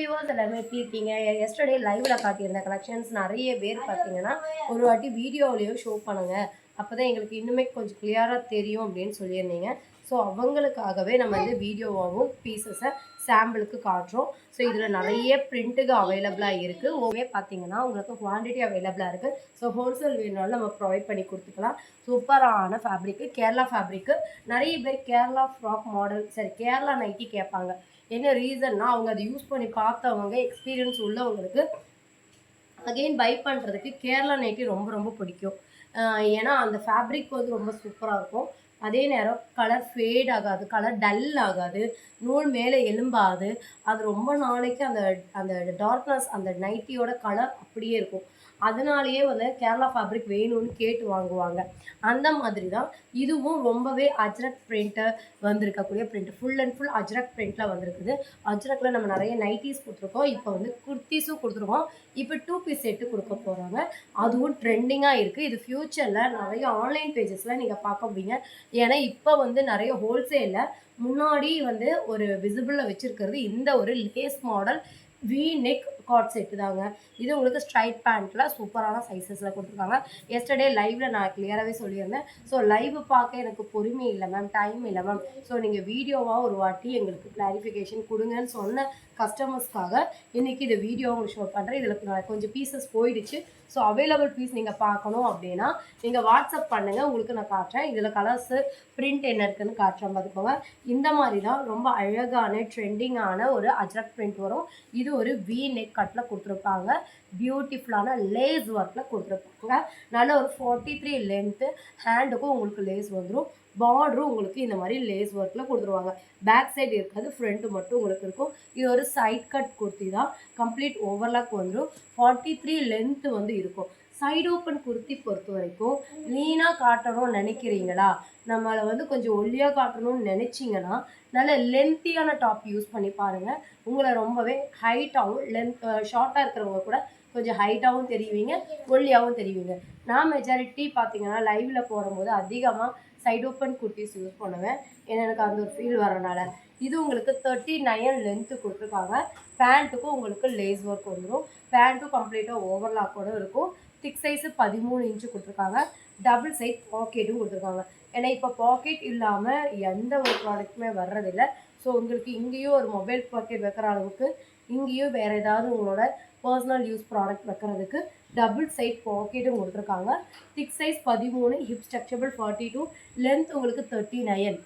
Viewers எல்லாமே எப்படி இருக்கீங்க? எஸ்டர்டே லைவ்ல காட்டியிருந்த கலெக்ஷன்ஸ் நிறைய பேர் பார்த்தீங்கன்னா ஒரு வாட்டி வீடியோவிலையும் ஷோ பண்ணுங்க, அப்போதான் எங்களுக்கு இன்னுமே கொஞ்சம் கிளியராக தெரியும் அப்படின்னு சொல்லியிருந்தீங்க. ஸோ அவங்களுக்காகவே நம்ம வந்து வீடியோவாகவும் பீசஸை சாம்பிளுக்கு காட்டுறோம். ஸோ இதில் நிறைய பிரிண்ட்டுக்கு அவைலபிளாக இருக்குது. ஓவே பார்த்தீங்கன்னா உங்களுக்கு குவான்டிட்டி அவைலபிளாக இருக்குது. ஸோ ஹோல்சேல் வேணுனாலும் நம்ம ப்ரொவைட் பண்ணி கொடுத்துக்கலாம். சூப்பரான ஃபேப்ரிக்கு, கேரளா ஃபேப்ரிக்கு. நிறைய பேர் கேரளா ஃப்ராக் மாடல், சரி கேரளா நைட்டி கேட்பாங்க. என்ன ரீசன்னா அவங்க அதை யூஸ் பண்ணி பார்த்தவங்க, எக்ஸ்பீரியன்ஸ் உள்ளவங்களுக்கு அகெயின் பை பண்ணுறதுக்கு கேரளா நைட்டி ரொம்ப ரொம்ப பிடிக்கும். ஏன்னா அந்த ஃபேப்ரிக் வந்து ரொம்ப சூப்பராக இருக்கும். அதே நேரம் கலர் ஃபேட் ஆகாது, கலர் டல் ஆகாது, நூல் மேலே எலும்பாது. அது ரொம்ப நாளைக்கு அந்த அந்த டார்க்னஸ், அந்த நைட்டியோட கலர் அப்படியே இருக்கும். அதனாலேயே வந்து கேரளா ஃபேப்ரிக் வேணும்னு கேட்டு வாங்குவாங்க. அந்த மாதிரி தான் இதுவும் ரொம்பவே அஜ்ரக் பிரிண்ட்டு வந்திருக்கக்கூடிய print, full and full Ajrak பிரிண்ட்டில் வந்திருக்குது. அஜ்ரக்கில் நம்ம நிறைய நைட்டிஸ் கொடுத்துருக்கோம், இப்போ வந்து குர்த்திஸும் கொடுத்துருக்கோம். இப்போ 2 பீஸ் செட்டு கொடுக்க போகிறாங்க. அதுவும் ட்ரெண்டிங்காக இருக்குது. இது ஃப்யூச்சரில் நிறைய ஆன்லைன் பேஜஸில் நீங்கள் பார்க்க முடியுங்க. ஏன்னா இப்போ வந்து நிறைய ஹோல்சேலில் முன்னாடி வந்து ஒரு விசிபிளில் வச்சுருக்கிறது இந்த ஒரு lace model V neck card set தாங்க. இது உங்களுக்கு ஸ்ட்ரைட் பேண்ட்டில் சூப்பரான சைஸஸில் கொடுத்துருக்காங்க. எஸ்டர்டே லைவில் நான் கிளியராகவே சொல்லியிருந்தேன். ஸோ லைவ் பார்க்க எனக்கு பொறுமை இல்லை மேம், டைம் இல்லை மேம். ஸோ நீங்கள் வீடியோவாக ஒரு வாட்டி எங்களுக்கு கிளாரிஃபிகேஷன் கொடுங்கன்னு சொன்ன கஸ்டமர்ஸ்க்காக இன்றைக்கி இந்த வீடியோ உங்களுக்கு ஷோ பண்ணுறேன். இதில் கொஞ்சம் பீசஸ் போயிடுச்சு. ஸோ அவைலபிள் பீஸ் நீங்கள் பார்க்கணும் அப்படின்னா நீங்கள் வாட்ஸ்அப் பண்ணுங்கள், உங்களுக்கு நான் காட்டுறேன். இதில் கலர்ஸு பிரிண்ட் என்ன இருக்குதுன்னு காட்டுறேன் பார்த்துக்கோங்க. இந்த மாதிரி தான் ரொம்ப அழகான ட்ரெண்டிங்கான ஒரு அஜ்ரக் பிரிண்ட் வரும். இது ஒரு வி நெக் கட்டில் கொடுத்துருப்பாங்க. பியூட்டிஃபுல்லான லேஸ் ஒர்க்கில் கொடுத்துருப்பாங்க. நல்ல ஒரு 43 லென்த்து. ஹேண்டுக்கும் உங்களுக்கு லேஸ் வந்துடும். பார்டரும் உங்களுக்கு இந்த மாதிரி லேஸ் ஒர்க்கில் கொடுத்துருவாங்க. பேக் சைடு இருக்காது, ஃப்ரண்ட்டு மட்டும் உங்களுக்கு இருக்கும். இது ஒரு சைட் கட் குர்த்தி தான். கம்ப்ளீட் ஓவர்லாக் வந்துடும். 43 லென்த்து வந்து இருக்கும். சைடு ஓப்பன் குர்த்தி பொறுத்த வரைக்கும் லீனாக காட்டணும்னு நினைக்கிறீங்களா, நம்மளை வந்து கொஞ்சம் ஒல்லியாக காட்டணும்னு நினச்சிங்கன்னா நல்ல லென்த்தியான டாப் யூஸ் பண்ணி பாருங்கள். உங்களை ரொம்பவே ஹைட்டாகவும் ஷார்ட்டாக இருக்கிறவங்க கூட கொஞ்சம் ஹைட்டாகவும் தெரிவிங்க, ஒல்லியாகவும் தெரிவிங்க. நான் மெஜாரிட்டி பார்த்தீங்கன்னா லைவில் போடும்போது அதிகமாக சைடு ஓப்பன் குர்த்திஸ் யூஸ் பண்ணுவேன். ஏன்னா எனக்கு அந்த ஒரு ஃபீல் வரனால. இது உங்களுக்கு 39 லென்த்து கொடுத்துருக்காங்க. பேண்ட்டுக்கும் உங்களுக்கு லேஸ் ஒர்க் வந்துடும். பேண்ட்டும் கம்ப்ளீட்டாக ஓவர்லாக்கோடு இருக்கும். திக் சைஸு 13 இன்ச்சு கொடுத்துருக்காங்க. டபுள் சைட் பாக்கெட்டும் கொடுத்துருக்காங்க. ஏன்னா இப்போ பாக்கெட் இல்லாமல் எந்த ஒரு ப்ராடக்ட்டுமே வர்றதில்லை. ஸோ உங்களுக்கு இங்கேயும் ஒரு மொபைல் பாக்கெட் வைக்கிற அளவுக்கு, இங்கேயும் வேறு ஏதாவது உங்களோட பர்சனல் யூஸ் ப்ராடக்ட் வைக்கிறதுக்கு டபுள் சைட் பாக்கெட்டும் கொடுத்துருக்காங்க. திக் சைஸ் 13, ஹிப் ஸ்ட்ரக்சபிள் 42, லென்த் உங்களுக்கு 39.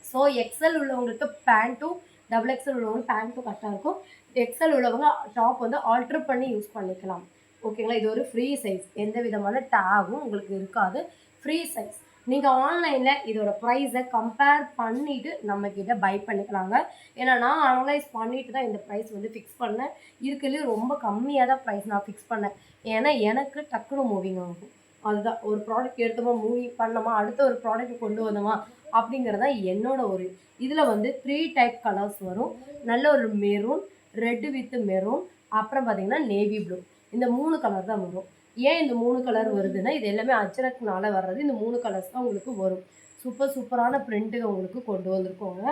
ஸோ எக்ஸல் உள்ளவங்களுக்கு பேண்ட்டும், டபுள் எக்ஸல் உள்ளவங்க பேண்ட்டும் கரெக்டாக இருக்கும். எக்ஸல் உள்ளவங்க டாப் வந்து ஆல்ட்ரு பண்ணி யூஸ் பண்ணிக்கலாம். ஓகேங்களா? இது ஒரு ஃப்ரீ சைஸ், எந்த விதமான டேகும் உங்களுக்கு இருக்காது. Free size. நீங்கள் ஆன்லைனில் இதோட ப்ரைஸை கம்பேர் பண்ணிவிட்டு நம்மக்கிட்ட பை பண்ணிக்கலாங்க. ஏன்னா நான் அனலைஸ் பண்ணிவிட்டு தான் இந்த ப்ரைஸ் வந்து ஃபிக்ஸ் பண்ணேன். இதுக்குள்ளேயே ரொம்ப கம்மியாக தான் ப்ரைஸ் நான் ஃபிக்ஸ் பண்ணேன். ஏன்னா எனக்கு டக்குனு மூவிங் ஆகும். அதுதான், ஒரு ப்ராடக்ட் எடுத்தோமா, மூவி பண்ணோமா, அடுத்த ஒரு ப்ராடக்ட் கொண்டு வந்தோமா அப்படிங்கிறதா என்னோட ஒரு. இதில் வந்து 3 டைப் கலர்ஸ் வரும். நல்ல ஒரு மெரூன், ரெட்டு வித் மெரூன், அப்புறம் பார்த்தீங்கன்னா நேவி ப்ளூ. இந்த 3 கலர் தான் வரும். ஏன் இந்த 3 கலர் வருதுன்னா இது எல்லாமே அஜ்ரக்னால வர்றது. இந்த 3 கலர்ஸ் தான் உங்களுக்கு வரும். சூப்பரான பிரிண்ட்டுங்க உங்களுக்கு கொண்டு வந்திருக்கோங்க.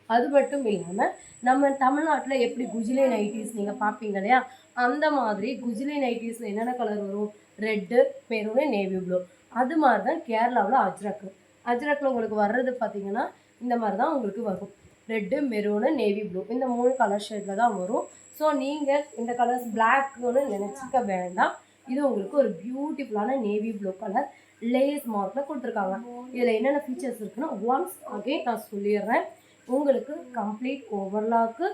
அது மட்டும் இல்லாமல் நம்ம தமிழ்நாட்டில் எப்படி குஜிலி நைட்டிஸ் நீங்கள் பார்ப்பீங்க இல்லையா, அந்த மாதிரி குஜிலி நைட்டிஸில் என்னென்ன கலர் வரும்? Red, maroon, navy blue. அது மாதிரி தான் கேரளாவில் அஜ்ரக்கில் உங்களுக்கு வர்றது பார்த்தீங்கன்னா இந்த மாதிரி தான் உங்களுக்கு வரும். ரெட்டு, மெரூனு, நேவி ப்ளூ, இந்த 3 கலர் ஷேடில் தான் வரும். ஸோ நீங்கள் இந்த கலர்ஸ் பிளாக்னு நினச்சிக்க வேண்டாம். இது உங்களுக்கு ஒரு பியூட்டிஃபுல்லான நேவி ப்ளூ கலர் லேஸ் மார்க்கில் கொடுத்துருக்காங்க. இதில் என்னென்ன ஃபீச்சர்ஸ் இருக்குன்னா ஒன்ஸ் அகெயின் நான் சொல்லிடுறேன். உங்களுக்கு கம்ப்ளீட் ஓவர்லாக்கு,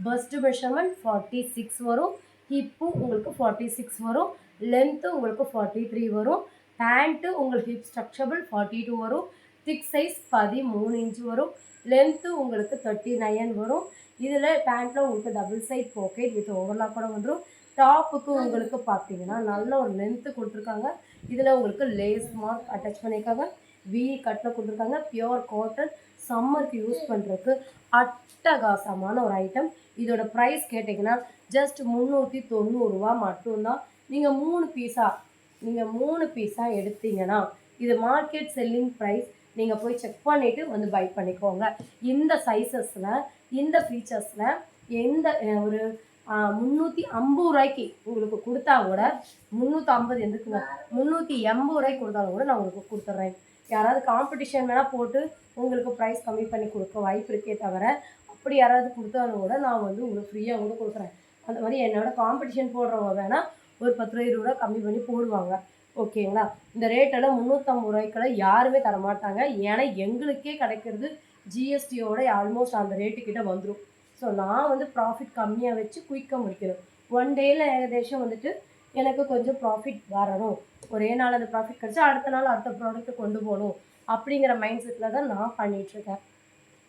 பஸ்ட் மெஷர்மெண்ட் 46 வரும். ஹிப்பும் உங்களுக்கு 46 வரும். லென்த்து உங்களுக்கு 43 வரும். பேண்ட்டு உங்களுக்கு ஹிப் ஸ்ட்ரக்சபிள் 42 வரும். திக் சைஸ் 13 இன்ச்சு வரும். லென்த்து உங்களுக்கு 39 வரும். இதில் பேண்ட்டில் உங்களுக்கு double side pocket with overlock கூட வந்துடும். டாப்புக்கு உங்களுக்கு பார்த்தீங்கன்னா நல்ல ஒரு லென்த்து கொடுத்துருக்காங்க. இதில் உங்களுக்கு லேஸ் மார்க் அட்டாச் பண்ணியிருக்காங்க. வி கட்டில் கொடுத்துருக்காங்க. பியோர் காட்டன், சம்மருக்கு யூஸ் பண்ணுறதுக்கு அட்டகாசமான ஒரு ஐட்டம். இதோட ப்ரைஸ் கேட்டிங்கன்னா ஜஸ்ட் 390 ரூபா மட்டும்தான். நீங்கள் 3 பீஸாக எடுத்தீங்கன்னா இது மார்க்கெட் செல்லிங் ப்ரைஸ். நீங்கள் போய் செக் பண்ணிவிட்டு வந்து பை பண்ணிக்கோங்க. இந்த சைஸஸில், இந்த ஃபீச்சர்ஸில் எந்த ஒரு ரூபாய்க்கு உங்களுக்கு கொடுத்தா கூட 350 எதுக்குங்க 380 ரூபாய்க்கு கொடுத்தாலும் கூட நான் உங்களுக்கு கொடுத்துட்றேன். யாராவது காம்படிஷன் வேணால் போட்டு உங்களுக்கு ப்ரைஸ் கம்மி பண்ணி கொடுக்க வாய்ப்பு இருக்கே தவிர, அப்படி யாராவது கொடுத்தாலும் கூட நான் வந்து உங்களுக்கு ஃப்ரீயாக கூட கொடுக்குறேன். அந்த மாதிரி என்னோட காம்படிஷன் போடுறவங்க வேணால் ஒரு 10 ரூபா 20 ரூபா கம்மி பண்ணி போடுவாங்க. ஓகேங்களா? இந்த ரேட்டெல்லாம் 350 ரூபாய்க்கெல்லாம் யாருமே தரமாட்டாங்க. ஏன்னா எங்களுக்கே கிடைக்கிறது ஜிஎஸ்டியோட ஆல்மோஸ்ட் அந்த ரேட்டுக்கிட்ட வந்துடும். ஸோ நான் வந்து ப்ராஃபிட் கம்மியாக வச்சு குயிக்காக முடிக்கணும். ஒன் டேயில் ஏகதேசம் வந்துட்டு எனக்கு கொஞ்சம் ப்ராஃபிட் வரணும். ஒரே நாள் அந்த ப்ராஃபிட் கிடச்சா அடுத்த நாள் அடுத்த ப்ராடக்ட்டை கொண்டு போகணும் அப்படிங்கிற மைண்ட் செட்டில் தான் நான் பண்ணிகிட்ருக்கேன்.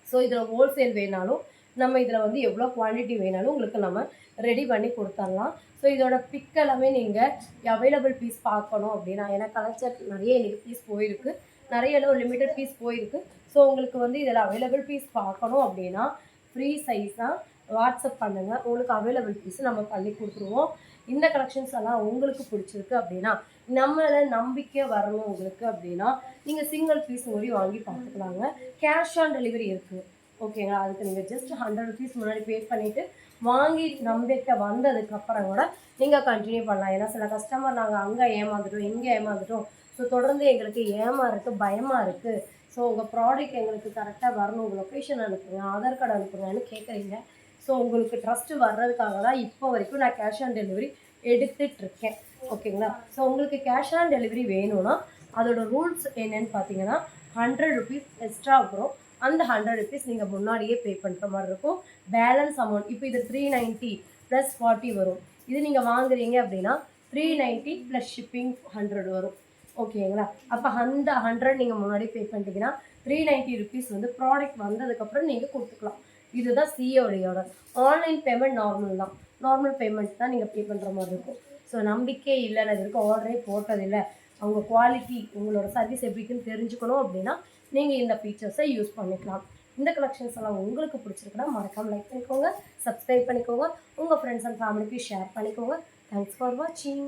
ஸோ இதில் ஹோல்சேல் வேணாலும் நம்ம இதில் வந்து எவ்வளோ குவான்டிட்டி வேணாலும் உங்களுக்கு நம்ம ரெடி பண்ணி கொடுத்துடலாம். ஸோ இதோட பிக் எல்லாமே நீங்கள் அவைலபிள் பீஸ் பார்க்கணும் அப்படின்னா, ஏன்னா கலெக்சர் நிறைய எனக்கு பீஸ் போயிருக்கு, நிறைய ஒரு லிமிட்டட் பீஸ் போயிருக்கு. ஸோ உங்களுக்கு வந்து இதில் அவைலபிள் பீஸ் பார்க்கணும் அப்படின்னா ஃப்ரீ சைஸாக வாட்ஸ்அப் பண்ணுங்கள். உங்களுக்கு அவைலபிள் பீஸ் நம்ம பண்ணி கொடுத்துருவோம். இந்த கலெக்ஷன்ஸ் எல்லாம் உங்களுக்கு பிடிச்சிருக்கு அப்படின்னா, நம்மளை நம்பிக்கை வரணும் உங்களுக்கு அப்படின்னா நீங்கள் சிங்கிள் பீஸ் மாதிரி வாங்கி பார்த்துக்கலாங்க. கேஷ் ஆன் டெலிவரி இருக்குது. ஓகேங்களா? அதுக்கு நீங்கள் ஜஸ்ட் 100 ருபீஸ் முன்னாடி பே பண்ணிவிட்டு வாங்கி நம்பிக்கை வந்ததுக்கப்புறம் கூட நீங்கள் கண்டினியூ பண்ணலாம். ஏன்னா சில கஸ்டமர் நாங்கள் அங்கே ஏமாந்துட்டோம், இங்கே ஏமாந்துட்டோம், ஸோ தொடர்ந்து எங்களுக்கு ஏமாறுறது பயமாக இருக்குது, ஸோ உங்கள் ப்ராடக்ட் எங்களுக்கு கரெக்டாக வரணும், உங்கள் லொக்கேஷன் அனுப்புங்க, ஆதார் கார்டு அனுப்புங்கன்னு கேட்குறீங்க. ஸோ உங்களுக்கு ட்ரஸ்ட்டு வர்றதுக்காக தான் இப்போ வரைக்கும் நான் கேஷ் ஆன் டெலிவரி எடுத்துகிட்ருக்கேன். ஓகேங்களா? ஸோ உங்களுக்கு கேஷ் ஆன் டெலிவரி வேணும்னா அதோட ரூல்ஸ் என்னென்னு பார்த்தீங்கன்னா 100 ருபீஸ் எக்ஸ்ட்ரா வரும். அந்த 100 ருபீஸ் நீங்கள் முன்னாடியே பே பண்ணுற மாதிரி இருக்கும். பேலன்ஸ் அமௌண்ட் இப்போ இது 390 + 40 வரும். இது நீங்கள் வாங்குறீங்க அப்படின்னா 390 + ஷிப்பிங் 100 வரும். ஓகேங்களா? அப்போ அந்த 100 நீங்கள் முன்னாடி பே பண்ணிட்டீங்கன்னா 390 ருபீஸ் வந்து ப்ராடக்ட் வந்ததுக்கப்புறம் நீங்கள் கொடுத்துக்கலாம். இதுதான் சிஓடியோட. ஆன்லைன் பேமெண்ட் நார்மல் தான். நார்மல் பேமெண்ட் தான் நீங்கள் பே பண்ணுற மாதிரி இருக்கும். ஸோ நம்பிக்கை இல்லை, நான் இதுக்கு ஆர்டரே போட்டதில்லை, அவங்க குவாலிட்டி உங்களோட சர்வீஸ் எப்படின்னு தெரிஞ்சுக்கணும் அப்படின்னா நீங்கள் இந்த ஃபீச்சர்ஸை யூஸ் பண்ணிக்கலாம். இந்த கலெக்ஷன்ஸ் எல்லாம் உங்களுக்கு பிடிச்சிருக்குன்னா மறக்காமல் லைக் பண்ணிக்கோங்க, சப்ஸ்கிரைப் பண்ணிக்கோங்க, உங்கள் ஃப்ரெண்ட்ஸ் அண்ட் ஃபேமிலிக்கு ஷேர் பண்ணிக்கோங்க. தேங்க்ஸ் ஃபார் வாட்சிங்.